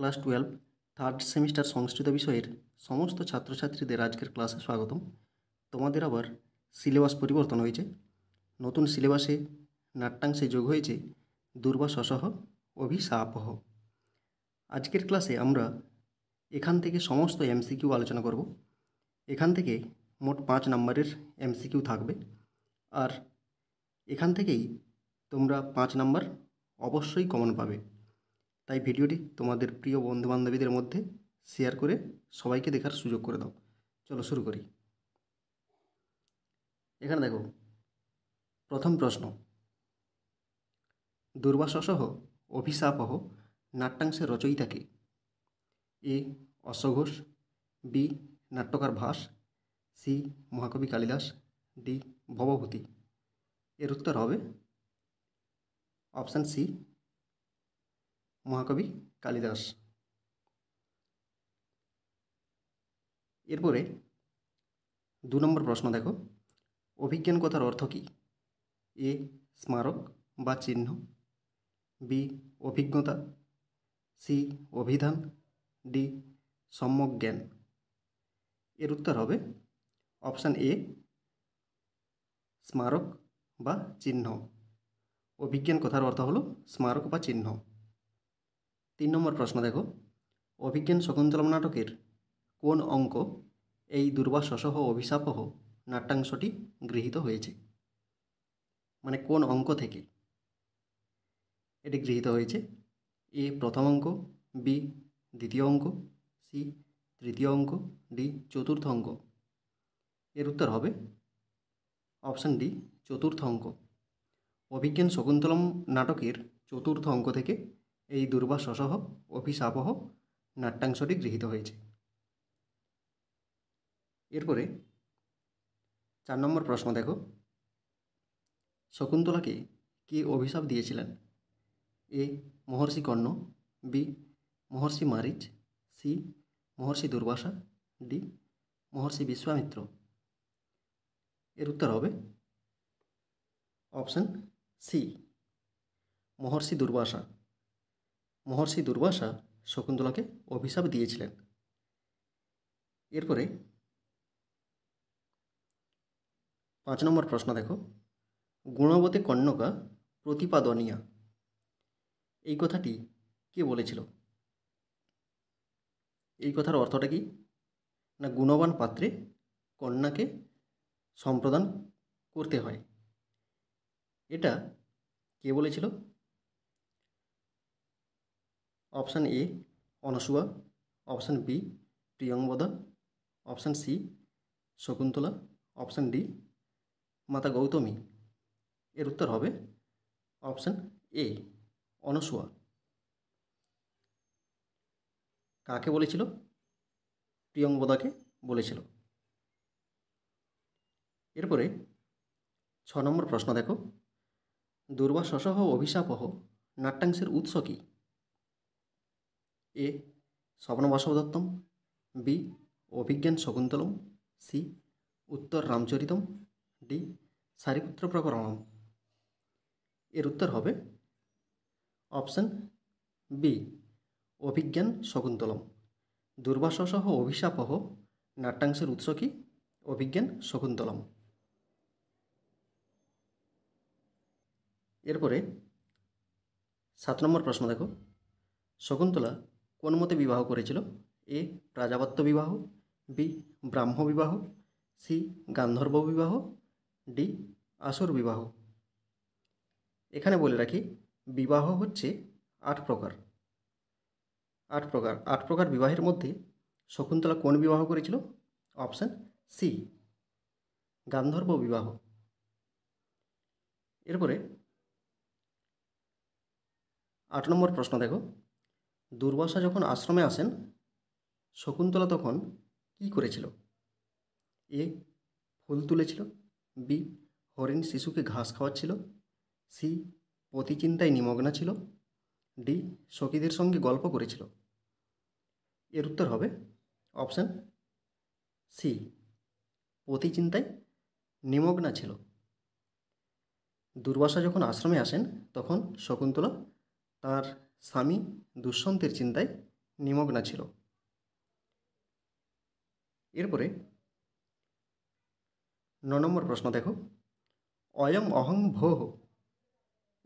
Class 12 third semester সংস্কৃত বিষয়ের সমস্ত ছাত্রছাত্রীদের আজকের ক্লাসে স্বাগতম। তোমাদের আবার সিলেবাস পরিবর্তন হয়েছে। নতুন সিলেবাসে নাট্যাংশে যোগ হয়েছে দুর্বাসসহ অভিশাপহ। আজকের ক্লাসে আমরা এখান থেকে সমস্ত এমসিকিউ আলোচনা করব। এখান থেকে মোট 5 নম্বরের এমসিকিউ থাকবে, আর এখান থেকেই তোমরা 5 নম্বর অবশ্যই কমন পাবে। তাই ভিডিওটি তোমাদের প্রিয় বন্ধুবান্ধবীদের মধ্যে শেয়ার করে সবাইকে দেখার সুযোগ করে দাও। চলো শুরু করি। এখানে দেখো, প্রথম প্রশ্ন, দুর্বাসসহ অভিশাপহ নাট্যাংশের রচয়িতা কে? এ অশ্ব ঘোষ, বি নাট্যকার ভাস, সি মহাকবি কালিদাস, ডি ভবভূতি। এর উত্তর হবে অপশান সি, মহাকবি কালিদাস। এরপরে 2 নম্বর প্রশ্ন দেখো, অভিজ্ঞান কথার অর্থ কী? এ স্মারক বা চিহ্ন, বি অভিজ্ঞতা, সি অভিধান, ডি সম্যক জ্ঞান। এর উত্তর হবে অপশান এ, স্মারক বা চিহ্ন। অভিজ্ঞান কথার অর্থ হলো স্মারক বা চিহ্ন। 3 নম্বর প্রশ্ন দেখো, অভিজ্ঞান শকুন্তলম নাটকের কোন অঙ্ক এই দুর্বাসসহ অভিশাপহ নাট্যাংশটি গৃহীত হয়েছে? মানে কোন অঙ্ক থেকে এটি গৃহীত হয়েছে? এ প্রথম অঙ্ক, বি দ্বিতীয় অঙ্ক, সি তৃতীয় অঙ্ক, ডি চতুর্থ অঙ্ক। এর উত্তর হবে অপশান ডি, চতুর্থ অঙ্ক। অভিজ্ঞান শকুন্তলম নাটকের চতুর্থ অঙ্ক থেকে এই দুর্বাসসহ অভিশাপহ নাট্যাংশটি গৃহীত হয়েছে। এরপরে 4 নম্বর প্রশ্ন দেখো, শকুন্তলাকে কে অভিশাপ দিয়েছিলেন? এ মহর্ষি কর্ণ, বি মহর্ষি মারিচ, সি মহর্ষি দুর্বাসা, ডি মহর্ষি বিশ্বামিত্র। এর উত্তর হবে অপশান সি, মহর্ষি দুর্বাসা। মহর্ষি দুর্বাসা শকুন্তলাকে অভিশাপ দিয়েছিলেন। এরপরে 5 নম্বর প্রশ্ন দেখো, গুণবতী কন্যকা প্রতিপাদনিয়া এই কথাটি কে বলেছিল? এই কথার অর্থটা কি? না গুণবান পাত্রে কন্যাকে সম্প্রদান করতে হয়। এটা কে বলেছিল? Option A Anasuya, option B Priyamvada, option C Shakuntala, option D মাতা গৌতমী। এর উত্তর হবে অপশান এ অনসূয়া। কাকে বলেছিল? প্রিয়ংবদাকে বলেছিল। এরপরে 6 নম্বর প্রশ্ন দেখো, দুর্বাসসহ অভিশাপহ নাট্যাংশের উৎস কী? এ স্বপ্নবাসব দত্তম, বি অভিজ্ঞান শকুন্তলম, সি উত্তর রামচরিতম, ডি সারিপুত্র প্রকরণম। এর উত্তর হবে অপশান বি অভিজ্ঞান শকুন্তলম। দুর্বাসসহ অভিশাপহ নাট্যাংশের উৎস কী? অভিজ্ঞান শকুন্তলম। এরপরে 7 নম্বর প্রশ্ন দেখো, শকুন্তলা কোন মতে বিবাহ করেছিল? এ প্রাজাপত্য বিবাহ, বি ব্রাহ্ম বিবাহ, সি গান্ধর্ব বিবাহ, ডি আসুর বিবাহ। এখানে বলে রাখি, বিবাহ হচ্ছে 8 প্রকার। 8 প্রকার বিবাহের মধ্যে শকুন্তলা কোন বিবাহ করেছিল? অপশান সি গান্ধর্ব বিবাহ। এরপরে 8 নম্বর প্রশ্ন দেখো, দুর্বাসা যখন আশ্রমে আসেন শকুন্তলা তখন কি করেছিল? এ ফুল তুলেছিল, বি হরিণ শিশুকে ঘাস খাওয়াচ্ছিল, সি পতিচিন্তায় নিমগ্না ছিল, ডি সখীদের সঙ্গে গল্প করেছিল। এর উত্তর হবে অপশান সি পতিচিন্তায় নিমগ্না ছিল। দুর্বাসা যখন আশ্রমে আসেন তখন শকুন্তলা তার স্বামী দুষ্যন্তের চিন্তায় নিমগ্না ছিল। এরপরে 9 নম্বর প্রশ্ন দেখো, অয়ং অহং ভোঃ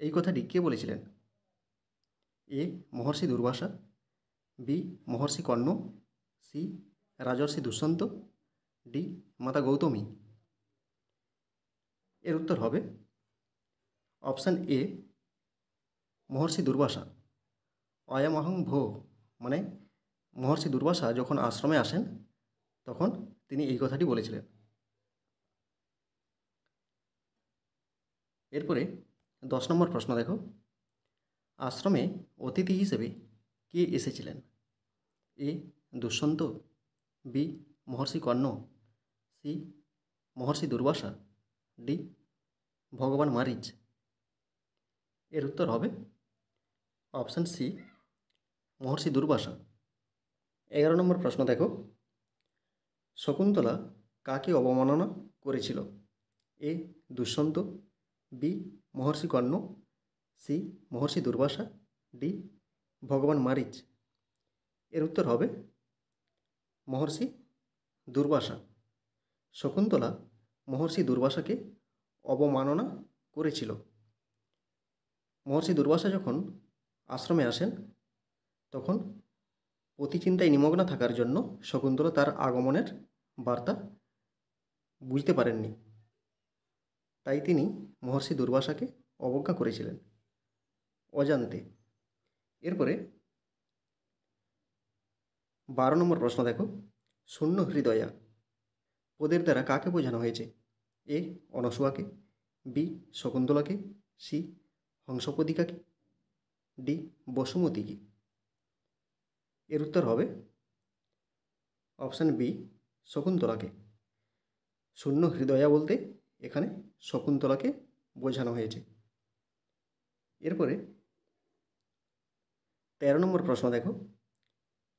এই কথাটি কে বলেছিলেন? এ মহর্ষি দুর্বাসা, বি মহর্ষি কর্ণ, সি রাজর্ষি দুষ্যন্ত, ডি মাতা গৌতমী। এর উত্তর হবে অপশান এ মহর্ষি দুর্বাসা। অয়ং অহং ভোঃ মানে মহর্ষি দুর্বাসা যখন আশ্রমে আসেন তখন তিনি এই কথাটি বলেছিলেন। এরপরে 10 নম্বর প্রশ্ন দেখো, আশ্রমে অতিথি হিসেবে কে এসেছিলেন? এ দুষ্যন্ত, বি মহর্ষি কর্ণ, সি মহর্ষি দুর্বাসা, ডি ভগবান মারিচ। এর উত্তর হবে অপশান সি মহর্ষি দুর্বাসা। 11 নম্বর প্রশ্ন দেখো, শকুন্তলা কাকে অবমাননা করেছিল? এ দুষ্যন্ত, বি মহর্ষি কর্ণ, সি মহর্ষি দুর্বাসা, ডি ভগবান মারিচ। এর উত্তর হবে মহর্ষি দুর্বাসা। শকুন্তলা মহর্ষি দুর্বাসাকে অবমাননা করেছিল। মহর্ষি দুর্বাসা যখন আশ্রমে আসেন তখন অতিচিন্তায় নিমগ্ন থাকার জন্য শকুন্তলা তার আগমনের বার্তা বুঝতে পারেননি, তাই তিনি মহর্ষি দুর্বাসাকে অবজ্ঞা করেছিলেন অজান্তে। এরপরে 12 নম্বর প্রশ্ন দেখো, শূন্য হৃদয়া পদের দ্বারা কাকে বোঝানো হয়েছে? এ অনসূয়াকে, বি শকুন্তলাকে, সি হংসপদিকাকে, ডি বসুমতীকে। এর উত্তর হবে অপশান বি শকুন্তলাকে। শূন্য হৃদয়া বলতে এখানে শকুন্তলাকে বোঝানো হয়েছে। এরপরে 13 নম্বর প্রশ্ন দেখো,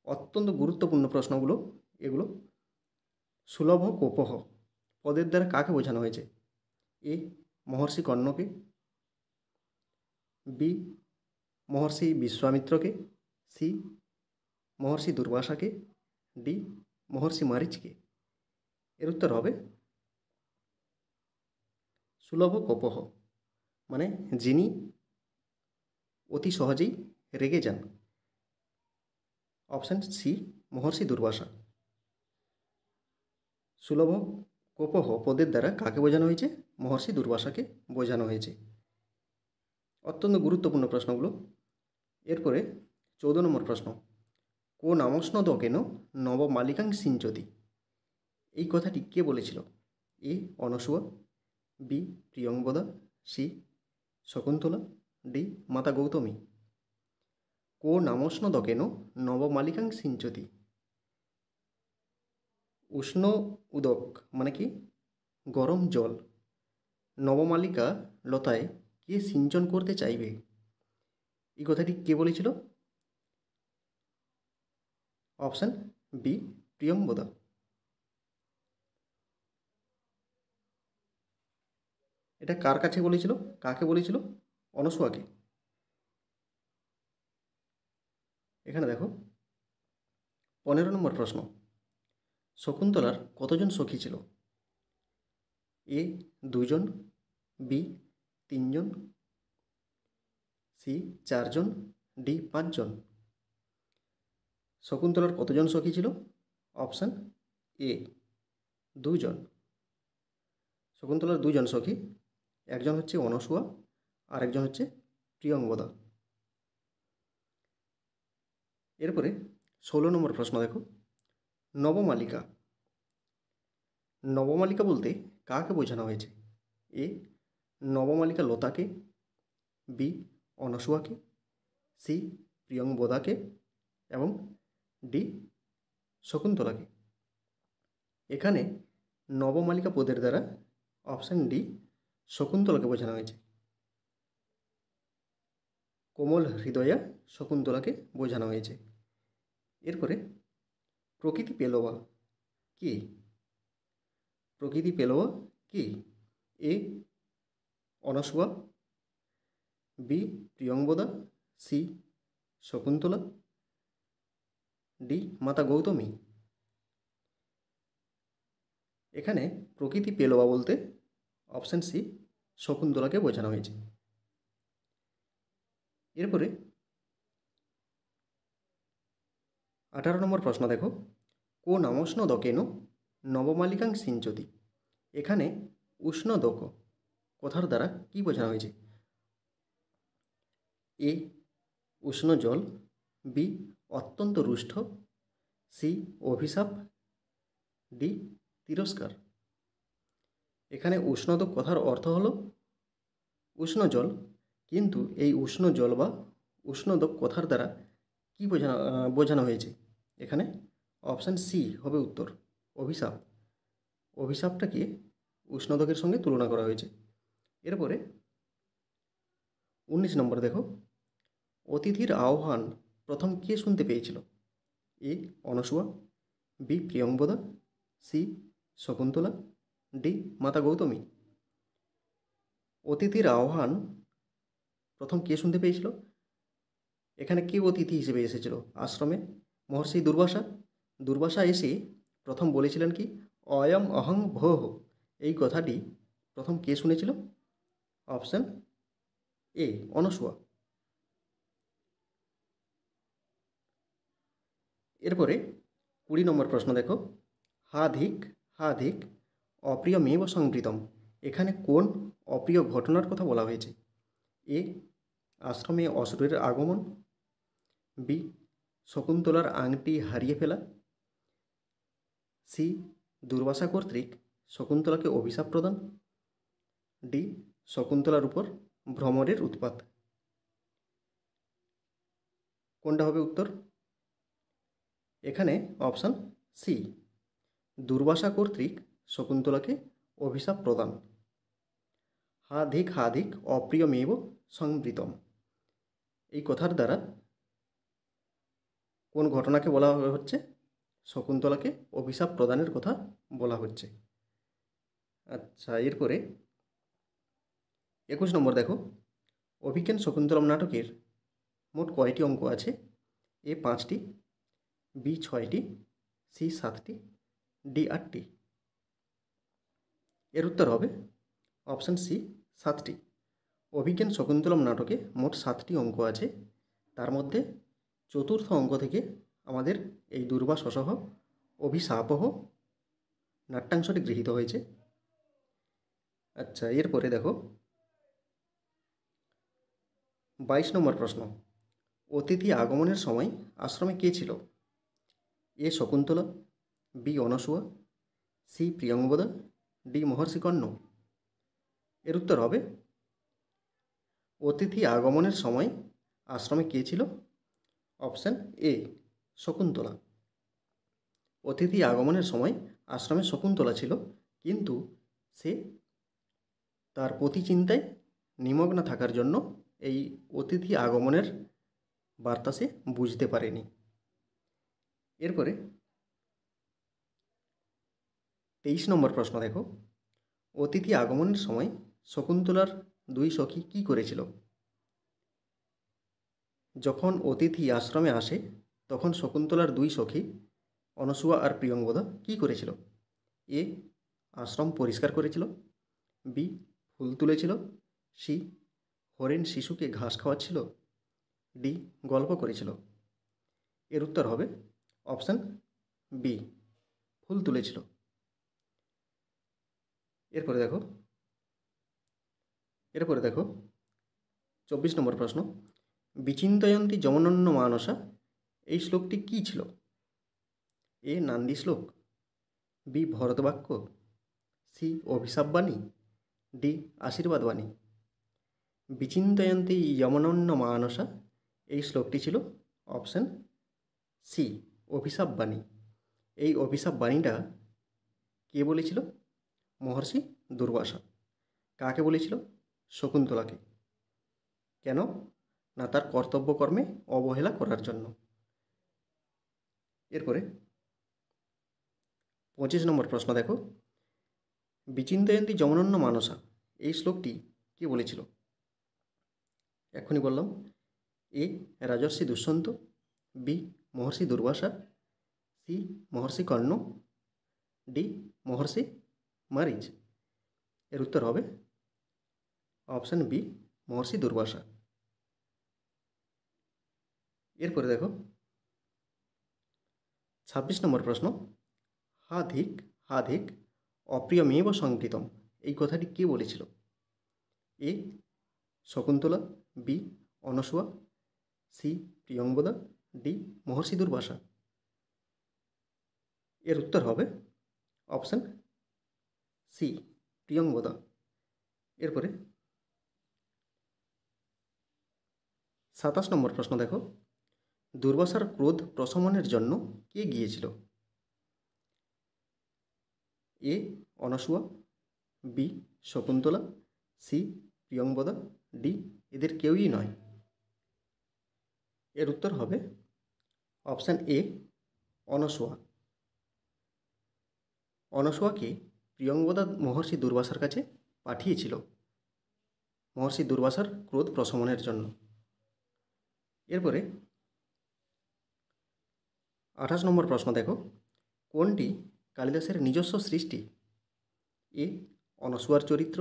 অত্যন্ত গুরুত্বপূর্ণ প্রশ্নগুলো এগুলো। সুলভ কোপহ পদের দ্বারা কাকে বোঝানো হয়েছে? এ মহর্ষি কর্ণকে, বি মহর্ষি বিশ্বামিত্রকে, সি মহর্ষি দুর্বাসাকে, ডি মহর্ষি মারিচকে। এর উত্তর হবে সুলভ কোপহ মানে যিনি অতি সহজেই রেগে যান। অপশান সি মহর্ষি দুর্বাসা। সুলভ কোপহ পদের দ্বারা কাকে বোঝানো হয়েছে? মহর্ষি দুর্বাসাকে বোঝানো হয়েছে। অত্যন্ত গুরুত্বপূর্ণ প্রশ্নগুলো। এরপরে 14 নম্বর প্রশ্ন, কো নামস্নদকেন নবমালিকাং সিঞ্চতি এই কথাটি কে বলেছিল? A Anasuya, B Priyamvada, C Shakuntala, D মাতা গৌতমী। কো নামস্নদকেন নবমালিকাং সিঞ্চতি উষ্ণ উদক মানে কি গরম জল নবমালিকা লতায় কে সিঞ্চন করতে চাইবে? এই কথাটি কে বলেছিল? Option B Priyamvada. এটা কার কাছে বলেছিল? কাকে বলেছিল? অনসূয়াকে। এখানে দেখো 15 নম্বর প্রশ্ন, শকুন্তলার কতজন সখী ছিল? এ 2 জন, বি 3 জন, সি 4 জন, ডি 5 জন। শকুন্তলার কতজন সখী ছিল? অপশান এ 2 জন। শকুন্তলার 2 জন সখী, একজন হচ্ছে অনসূয়া আর একজন হচ্ছে প্রিয়ংবদা। এরপরে 16 নম্বর প্রশ্ন দেখো, নবমালিকা নবমালিকা বলতে কাকে বোঝানো হয়েছে? এ নবমালিকা লতাকে, বি অনসূয়াকে, সি প্রিয়ংবদাকে এবং ডি শকুন্তলাকে। এখানে নবমালিকা পদের দ্বারা অপশান ডি শকুন্তলাকে বোঝানো হয়েছে। কোমল হৃদয়া শকুন্তলাকে বোঝানো হয়েছে। এরপরে প্রকৃতি পেলবা কি? প্রকৃতি পেলবা কি? A Anasuya, B Priyamvada, C Shakuntala, D মাতা গৌতমী। এখানে প্রকৃতি পেলবা বলতে অপশান সি শকুন্তলাকে বোঝানো হয়েছে। এরপরে 18 নম্বর প্রশ্ন দেখো, কো নামোষ্ণদকেন নবমালিকাং সিঞ্চতি। এখানে উষ্ণদক কথার দ্বারা কি বোঝানো হয়েছে? এ উষ্ণ জল, বি অত্যন্ত রুষ্ট, সি অভিশাপ, ডি তিরস্কার। এখানে উষ্ণদক কথার অর্থ হলো উষ্ণ জল, কিন্তু এই উষ্ণ জল বা উষ্ণদক কথার দ্বারা কি বোঝানো হয়েছে? এখানে অপশান সি হবে উত্তর, অভিশাপ। অভিশাপটাকে উষ্ণদকের সঙ্গে তুলনা করা হয়েছে। এরপরে 19 নম্বর দেখো, অতিথির আহ্বান প্রথম কে শুনতে পেয়েছিল? A Anasuya, B Priyamvada, C Shakuntala, D মাতা গৌতমী। অতিথির আহ্বান প্রথম কে শুনতে পেয়েছিল? এখানে কে অতিথি হিসেবে এসেছিল আশ্রমে? মহর্ষি দুর্বাসা। দুর্বাসা এসে প্রথম বলেছিলেন কি, অয়ম অহং ভোহ। এই কথাটি প্রথম কে শুনেছিল? Option A Anasuya. এরপরে 20 নম্বর প্রশ্ন দেখো, হা ধিক অপ্রিয়মেব সংবৃতম। এখানে কোন অপ্রিয় ঘটনার কথা বলা হয়েছে? এ আশ্রমে অসুরের আগমন, বি শকুন্তলার আংটি হারিয়ে ফেলা, সি দুর্বাসা কর্তৃক শকুন্তলাকে অভিশাপ প্রদান, ডি শকুন্তলার উপর ভ্রমরের উৎপাত। কোনটা হবে উত্তর? এখানে অপশান সি দুর্বাসা কর্তৃক শকুন্তলাকে অভিশাপ প্রদান। হা ধিক অপ্রিয়মেব সংবৃতম, এই কথার দ্বারা কোন ঘটনাকে বলা হচ্ছে? শকুন্তলাকে অভিশাপ প্রদানের কথা বলা হচ্ছে। আচ্ছা, এরপরে 21 নম্বর দেখো, অভিজ্ঞান শকুন্তলম নাটকের মোট কয়টি অঙ্ক আছে? এ 5টি, বি 6টি, সি 7টি, ডি 8টি। এর উত্তর হবে অপশান সি 7টি। অভিজ্ঞান শকুন্তলম নাটকে মোট 7টি অঙ্ক আছে। তার মধ্যে চতুর্থ অঙ্ক থেকে আমাদের এই দুর্বাসসহ অভিশাপহ নাট্যাংশটি গৃহীত হয়েছে। আচ্ছা, এরপরে দেখো 22 নম্বর প্রশ্ন, অতিথি আগমনের সময় আশ্রমে কে ছিল? A Shakuntala, B Anasuya, C Priyamvada, D মহর্ষি কর্ণ। এর উত্তর হবে অতিথি আগমনের সময় আশ্রমে কে ছিল? Option A Shakuntala. অতিথি আগমনের সময় আশ্রমে শকুন্তলা ছিল, কিন্তু সে তার প্রতি চিন্তায় নিমগ্ন থাকার জন্য এই অতিথি আগমনের বার্তা সে বুঝতে পারেনি। এরপরে 23 নম্বর প্রশ্ন দেখো, অতিথি আগমনের সময় শকুন্তলার 2 সখী কী করেছিল? যখন অতিথি আশ্রমে আসে তখন শকুন্তলার 2 সখী অনসূয়া আর প্রিয়ংবদা কী করেছিল? এ আশ্রম পরিষ্কার করেছিল, বি ফুল তুলেছিল, সি হরিণ শিশুকে ঘাস খাওয়াচ্ছিল, ডি গল্প করেছিল। এর উত্তর হবে অপশান বি ফুল তুলেছিল। এরপরে দেখো 24 নম্বর প্রশ্ন, বিচিন্তয়ন্তী যমনন্য মানসা, এই শ্লোকটি কী ছিল? এ নান্দি শ্লোক, বি ভরতবাক্য, সি অভিশাপবাণী, ডি আশীর্বাদবাণী। বিচিন্তয়ন্তী যমনন্য মানসা, এই শ্লোকটি ছিল অপশান সি অভিশাপবাণী। এই অভিশাপবাণীটা কে বলেছিল? মহর্ষি দুর্বাসা। কাকে বলেছিল? শকুন্তলাকে। কেন না তার কর্তব্যকর্মে অবহেলা করার জন্য। এরপরে 25 নম্বর প্রশ্ন দেখো, বিচিন্তয়ন্তী যমনন্য মানসা, এই শ্লোকটি কে বলেছিল? এক্ষুনি বললাম, এ রাজর্ষি দুষ্যন্ত, বি মহর্ষি দুর্বাসা, সি মহর্ষি কর্ণ, ডি মহর্ষি মারিচ। এর উত্তর হবে অপশান বি মহর্ষি দুর্বাসা। এরপরে দেখো 26 নম্বর প্রশ্ন, হা ধিক হা ধিক অপ্রিয়মেব সংবৃতম, এই কথাটি কে বলেছিল? A Shakuntala, B Anasuya, C Priyamvada, D মহর্ষি দুর্বাসা। এর উত্তর হবে অপশান সি প্রিয়ংবদা। এরপরে 27 নম্বর প্রশ্ন দেখো, দুর্বাসার ক্রোধ প্রশমনের জন্য কে গিয়েছিল? A Anasuya, B Shakuntala, C Priyamvada, D এদের কেউই নয়। এর উত্তর হবে অপশান এ অনসূয়া। অনসূয়াকে প্রিয়ংবদা মহর্ষি দুর্বাসার কাছে পাঠিয়েছিল মহর্ষি দুর্বাসার ক্রোধ প্রশমনের জন্য। এরপরে 28 নম্বর প্রশ্ন দেখো, কোনটি কালিদাসের নিজস্ব সৃষ্টি? এ অনসূয়ার চরিত্র,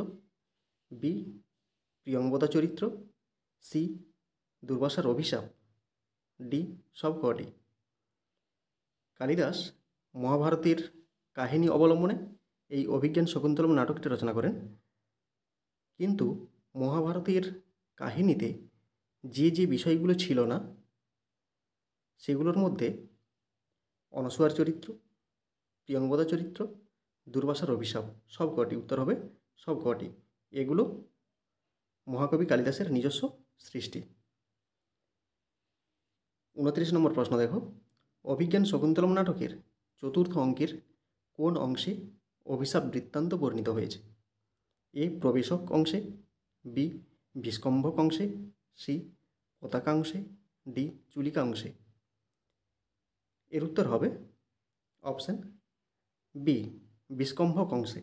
বি প্রিয়ংবদা চরিত্র, সি দুর্বাসার অভিশাপ, ডি সবকটি। কালিদাস মহাভারতের কাহিনী অবলম্বনে এই অভিজ্ঞান শকুন্তলম নাটকটি রচনা করেন, কিন্তু মহাভারতের কাহিনীতে যে যে বিষয়গুলো ছিল না সেগুলোর মধ্যে অনসূয়ার চরিত্র, প্রিয়ংবদা চরিত্র, দুর্বাসার অভিশাপ সবকটি, উত্তর হবে সবকটি। এগুলো মহাকবি কালিদাসের নিজস্ব সৃষ্টি। 29 নম্বর প্রশ্ন দেখো, অভিজ্ঞান শকুন্তলম নাটকের চতুর্থ অঙ্কের কোন অংশে অভিশাপ বৃত্তান্ত বর্ণিত হয়েছে? এ প্রবেশক অংশে, বি বিষ্কম্ভক অংশে, সি পতাকাংশে, ডি চুলিকাংশে। এর উত্তর হবে অপশান বি বিষ্কম্ভক অংশে।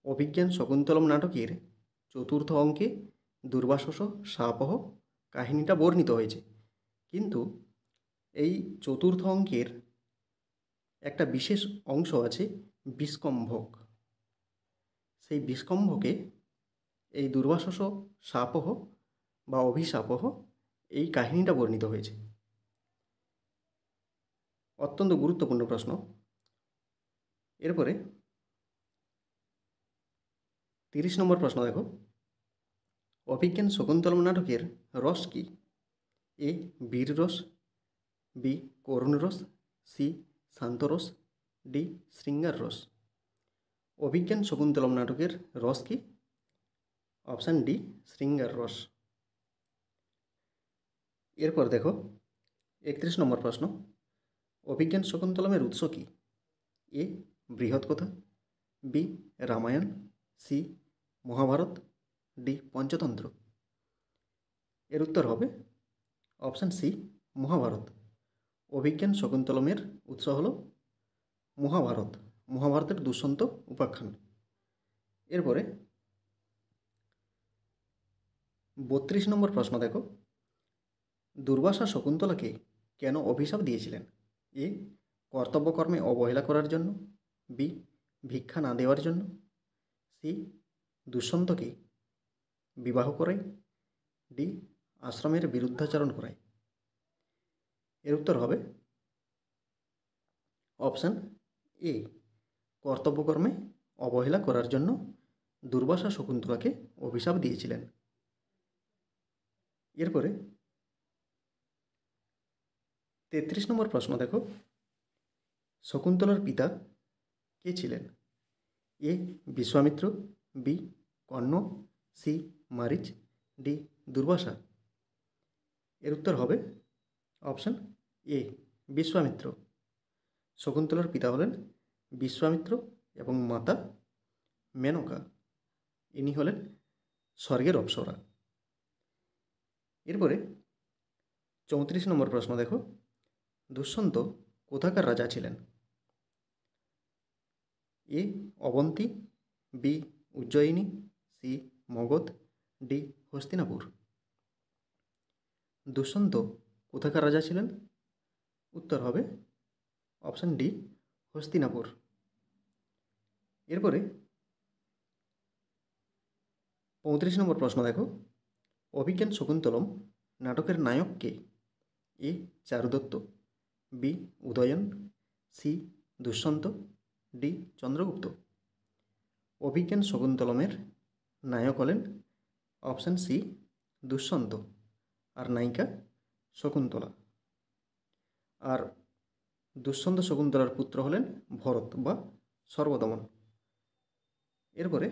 অভিজ্ঞান শকুন্তলম নাটকের চতুর্থ অঙ্কে দুর্বাসস শাপহ কাহিনীটা বর্ণিত হয়েছে, কিন্তু এই চতুর্থ অঙ্কের একটা বিশেষ অংশ আছে বিষ্কম্ভক। সেই বিষ্কম্ভকে এই দুর্বাসস শাপহ বা অভিশাপহ এই কাহিনীটা বর্ণিত হয়েছে। অত্যন্ত গুরুত্বপূর্ণ প্রশ্ন। এরপরে 30 নম্বর প্রশ্ন দেখো, অভিজ্ঞান শকুন্তলম নাটকের রস কি? এ বীর রস, বি করুণ রস, সি শান্ত রস, ডি শৃঙ্গার রস। অভিজ্ঞান শকুন্তলম নাটকের রস কি? অপশান ডি শৃঙ্গার রস। এরপর দেখো 31 নম্বর প্রশ্ন, অভিজ্ঞান শকুন্তলমের উৎস কি? A Brihat Katha, B Ramayana, C Mahabharata, D Panchatantra. এর উত্তর হবে অপশান সি মহাভারত। অভিজ্ঞান শকুন্তলমের উৎস হল মহাভারত, মহাভারতের দুষ্যন্ত উপাখ্যান। এরপরে 32 নম্বর প্রশ্ন দেখো, দুর্বাসা শকুন্তলাকে কেন অভিশাপ দিয়েছিলেন? এ কর্তব্যকর্মে অবহেলা করার জন্য, বি ভিক্ষা না দেওয়ার জন্য, সি দুষ্যন্তকে বিবাহ করায়, ডি আশ্রমের বিরুদ্ধাচরণ করায়। এর উত্তর হবে অপশান এ কর্তব্যকর্মে অবহেলা করার জন্য দুর্বাসা শকুন্তলাকে অভিশাপ দিয়েছিলেন। এরপরে 33 নম্বর প্রশ্ন দেখো, শকুন্তলার পিতা কে ছিলেন? এ বিশ্বামিত্র, বি কর্ণ, সি মারিচ, ডি দুর্বাসা। এর উত্তর হবে অপশান এ বিশ্বামিত্র। শকুন্তলার পিতা হলেন বিশ্বামিত্র এবং মাতা মেনকা, ইনি হলেন স্বর্গের অপ্সরা। এরপরে 34 নম্বর প্রশ্ন দেখো, দুষ্যন্ত কোথাকার রাজা ছিলেন? A Avanti, B Ujjayini, C Magadha, D Hastinapur. Dushyanta কোথাকার রাজা ছিলেন? উত্তর হবে অপশান ডি হস্তিনাপুর। এরপরে 35 নম্বর প্রশ্ন দেখো, অভিজ্ঞান শকুন্তলম নাটকের নায়ক কে? A Charudatta, B Udayana, C Dushyanta, D Chandragupta. Abhijnana শকুন্তলমের নায়ক হলেন অপশান সি দুষ্যন্ত, আর নায়িকা শকুন্তলা। আর দুষ্যন্ত শকুন্তলার পুত্র হলেন ভরত বা সর্বদমন। এরপরে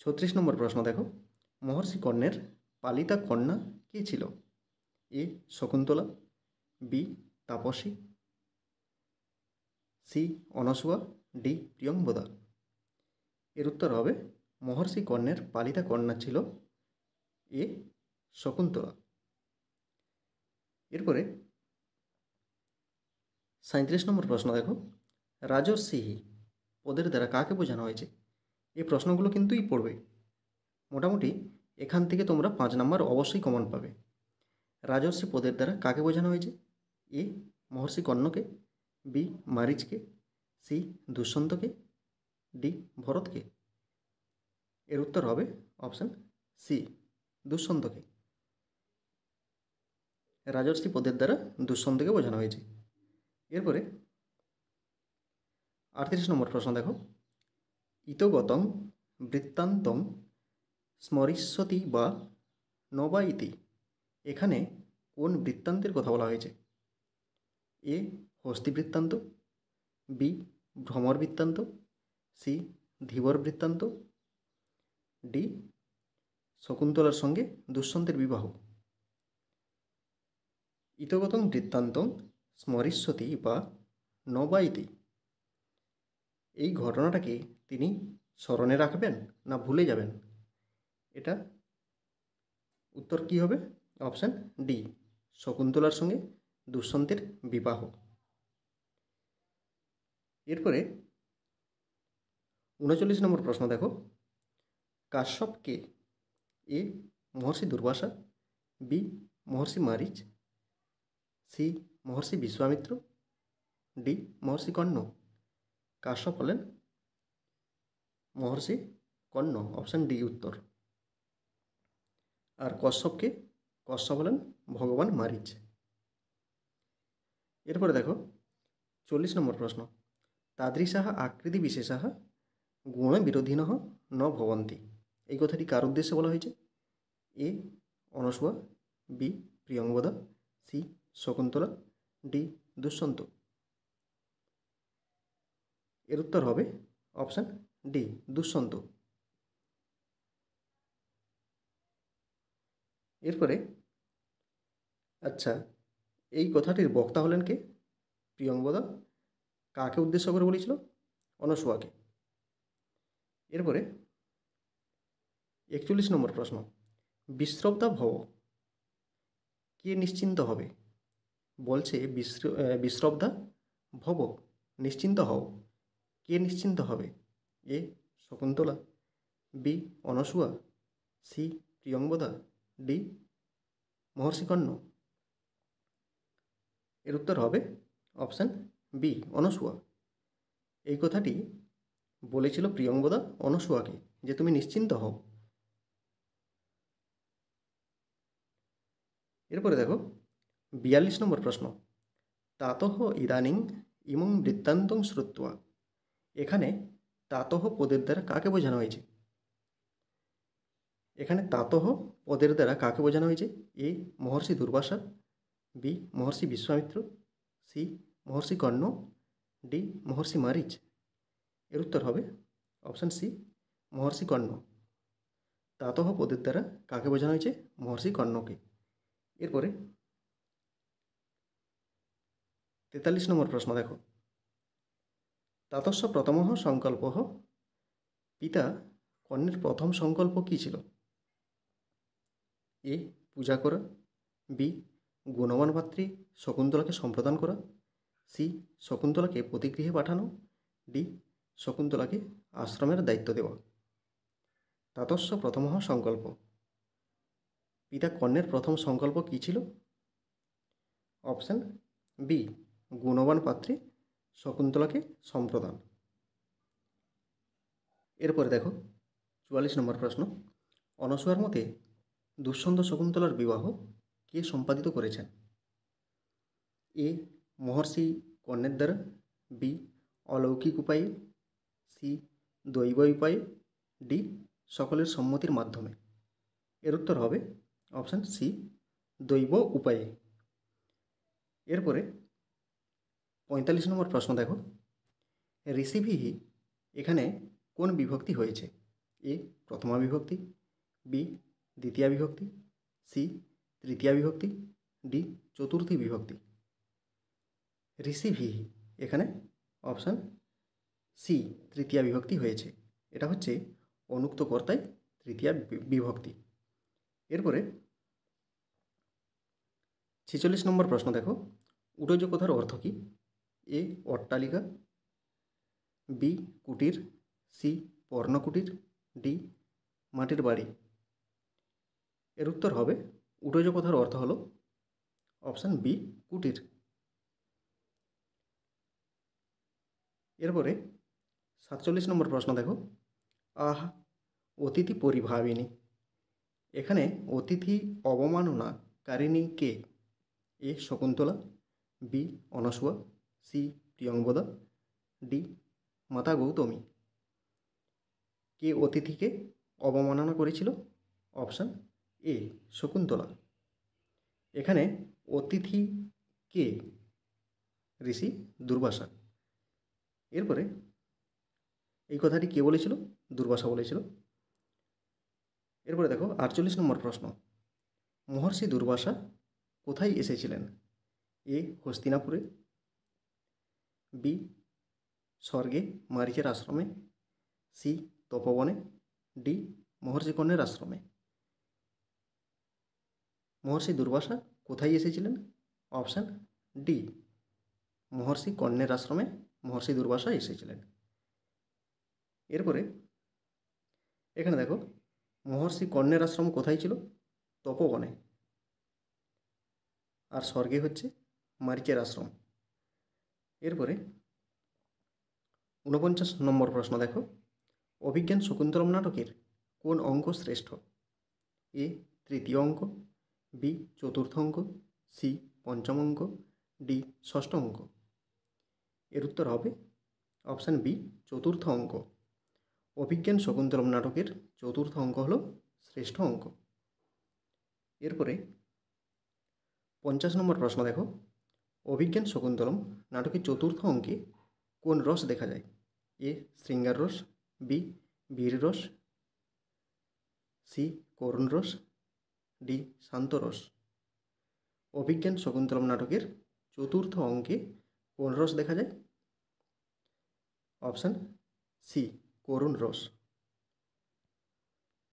36 নম্বর প্রশ্ন দেখো, মহর্ষি কর্ণের পালিতা কন্যা কে ছিল? এ শকুন্তলা, বি তাপসী, সি অনসূয়া, ডি প্রিয়ংবদা। এর উত্তর হবে মহর্ষি কর্ণের পালিতা কন্যা ছিল এ শকুন্তলা। এরপরে 37 নম্বর প্রশ্ন দেখো, রাজর্ষিহি পদের দ্বারা কাকে বোঝানো হয়েছে? এই প্রশ্নগুলো কিন্তুই পড়বে, মোটামুটি এখান থেকে তোমরা 5 নম্বর অবশ্যই কমন পাবে। রাজর্ষি পদের দ্বারা কাকে বোঝানো হয়েছে? এ মহর্ষি কর্ণকে, বি মারিচকে, সি দুষ্যন্তকে, ডি ভরতকে। এর উত্তর হবে অপশান সি দুষ্যন্তকে। রাজর্ষি পদের দ্বারা দুষ্যন্তকে বোঝানো হয়েছে। এরপরে 38 নম্বর প্রশ্ন দেখো, ইতগতং বৃত্তান্তং স্মরিষ্যতি বা নবা ইতি, এখানে কোন বৃত্তান্তের কথা বলা হয়েছে? এ হস্তি বৃত্তান্ত, বি ভ্রমর বৃত্তান্ত, সি ধীবর বৃত্তান্ত, ডি শকুন্তলার সঙ্গে দুষ্যন্তের বিবাহ। ইতগতং বৃত্তান্তং স্মরিষ্যতি বা নবাইতি, এই ঘটনাটাকে তিনি স্মরণে রাখবেন না ভুলে যাবেন? এটা উত্তর কি হবে? অপশান ডি শকুন্তলার সঙ্গে দুষ্যন্তের বিবাহ। এরপরে 39 নম্বর প্রশ্ন দেখো, কাশ্যপ কে? এ মহর্ষি দুর্বাসা, বি মহর্ষি মারিচ, সি মহর্ষি বিশ্বামিত্র, ডি মহর্ষি কর্ণ। কাশ্যপ হলেন মহর্ষি কর্ণ, অপশান ডি উত্তর। আর কশ্যপকে? কশ্যপ হলেন ভগবান মারিচ। এরপরে দেখো 40 নম্বর প্রশ্ন, তাদৃশাহ আকৃতি বিশেষাহ গুণ বিরোধিনঃ ন ভবন্তি, এই কথাটি কার উদ্দেশ্যে বলা হয়েছে? A Anasuya, B Priyamvada, C Shakuntala, D Dushyanta. এর উত্তর হবে অপশান ডি দুষ্যন্ত। এরপরে আচ্ছা, এই কথাটির বক্তা হলেন কে? প্রিয়ংবদা কাকে উদ্দেশ্য করে বলেছিল? অনসূয়াকে। এরপরে 41 নম্বর প্রশ্ন, বিশ্রব্দা ভব, কে নিশ্চিন্ত হবে? বলছে বিশ্রব্দা ভব নিশ্চিন্ত হও, কে নিশ্চিন্ত হবে? A Shakuntala, B Anasuya, C Priyamvada, D মহর্ষি কর্ণ। এর উত্তর হবে অপশান বি অনসূয়া। এই কথাটি বলেছিল প্রিয়ংবদা অনসূয়াকে যে তুমি নিশ্চিন্ত হও। এরপরে দেখো 42 নম্বর প্রশ্ন, তাতঃ ইদানিং ইমং বৃত্তান্তং শ্রুত্বা, এখানে তাতঃ পদের দ্বারা কাকে বোঝানো হয়েছে? এখানে তাতঃ পদের দ্বারা কাকে বোঝানো হয়েছে? এ মহর্ষি দুর্বাসা, বি মহর্ষি বিশ্বামিত্র, সি মহর্ষি কর্ণ, ডি মহর্ষি মারিচ। এর উত্তর হবে অপশান সি মহর্ষি কর্ণ। তাতঃ পদের দ্বারা কাকে বোঝানো হয়েছে? মহর্ষি কর্ণকে। এরপরে 43 নম্বর প্রশ্ন দেখো, তাতস্য প্রথমঃ সংকল্পঃ, পিতা কর্ণের প্রথম সংকল্প কী ছিল? এ পূজা করা, বি গুণবান ভাতৃ শকুন্তলাকে সম্প্রদান করা, সি শকুন্তলাকে প্রতিগৃহে পাঠানো, ডি শকুন্তলাকে আশ্রমের দায়িত্ব দেওয়া। তাতস্য প্রথমঃ সংকল্প, পিতা কর্ণের প্রথম সংকল্প কী ছিল? অপশান বি গুণবান পাত্রে শকুন্তলাকে সম্প্রদান। এরপরে দেখো 44 নম্বর প্রশ্ন, অনসূয়ার মতে দুঃসন্ত শকুন্তলার বিবাহ কে সম্পাদিত করেছেন? এ মহর্ষি কর্ণের দ্বারা, বি অলৌকিক উপায়ে, সি দৈব উপায়ে, ডি সকলের সম্মতির মাধ্যমে। এর উত্তর হবে অপশান সি দৈব উপায়ে। এরপরে 45 নম্বর প্রশ্ন দেখো, ঋষিভিহি এখানে কোন বিভক্তি হয়েছে? এ প্রথমা বিভক্তি, বি দ্বিতীয়া বিভক্তি, সি তৃতীয়া বিভক্তি, ডি চতুর্থী বিভক্তি। ঋষিভিহি এখানে অপশান সি তৃতীয়া বিভক্তি হয়েছে। এটা হচ্ছে অনুক্ত কর্তায় তৃতীয়া বিভক্তি। এরপরে 46 নম্বর প্রশ্ন দেখো, উটজ কথার অর্থ কী? এ অট্টালিকা, বি কুটির, সি পর্ণকুটির, ডি মাটির বাড়ি। এর উত্তর হবে উটজ কথার অর্থ হলো অপশান বি কুটির। এরপরে 47 নম্বর প্রশ্ন দেখো, আহা অতিথি পরিভাবিনী এখানে অতিথি অবমাননাকারিণী কে? A Shakuntala, B Anasuya, C Priyamvada, D মাতা গৌতমী। কে অতিথিকে অবমাননা করেছিল? Option A Shakuntala. এখানে অতিথি কে? ঋষি দুর্বাসা। এরপরে এই কথাটি কে বলেছিল? দুর্বাসা বলেছিল। এরপরে দেখো 48 নম্বর প্রশ্ন, মহর্ষি দুর্বাসা কোথায় এসেছিলেন? এ হস্তিনাপুরে, বি স্বর্গে মারীচের আশ্রমে, সি তপবনে, ডি মহর্ষি কর্ণের আশ্রমে। মহর্ষি দুর্বাসা কোথায় এসেছিলেন? অপশান ডি মহর্ষি কর্ণের আশ্রমে মহর্ষি দুর্বাসা এসেছিলেন। এরপরে এখানে দেখো মহর্ষি কর্ণের আশ্রম কোথায় ছিল? তপবনে। আর স্বর্গে হচ্ছে মারীচের আশ্রম। এরপরে 49 নম্বর প্রশ্ন দেখো, অভিজ্ঞান শকুন্তলম নাটকের কোন অঙ্ক শ্রেষ্ঠ? এ তৃতীয় অঙ্ক, বি চতুর্থ অঙ্ক, সি পঞ্চম অঙ্ক, ডি ষষ্ঠ অঙ্ক। এর উত্তর হবে অপশান বি চতুর্থ অঙ্ক। অভিজ্ঞান শকুন্তলম নাটকের চতুর্থ অঙ্ক হল শ্রেষ্ঠ অঙ্ক। এরপরে 50 নম্বর প্রশ্ন দেখো, অভিজ্ঞান শকুন্তলম নাটকের চতুর্থ অঙ্কে কোন রস দেখা যায়? এ শৃঙ্গার রস, বি বীর রস, সি করুণ রস, ডি শান্ত রস। অভিজ্ঞান শকুন্তলম নাটকের চতুর্থ অঙ্কে কোন রস দেখা যায়? অপশান সি করুণ রস।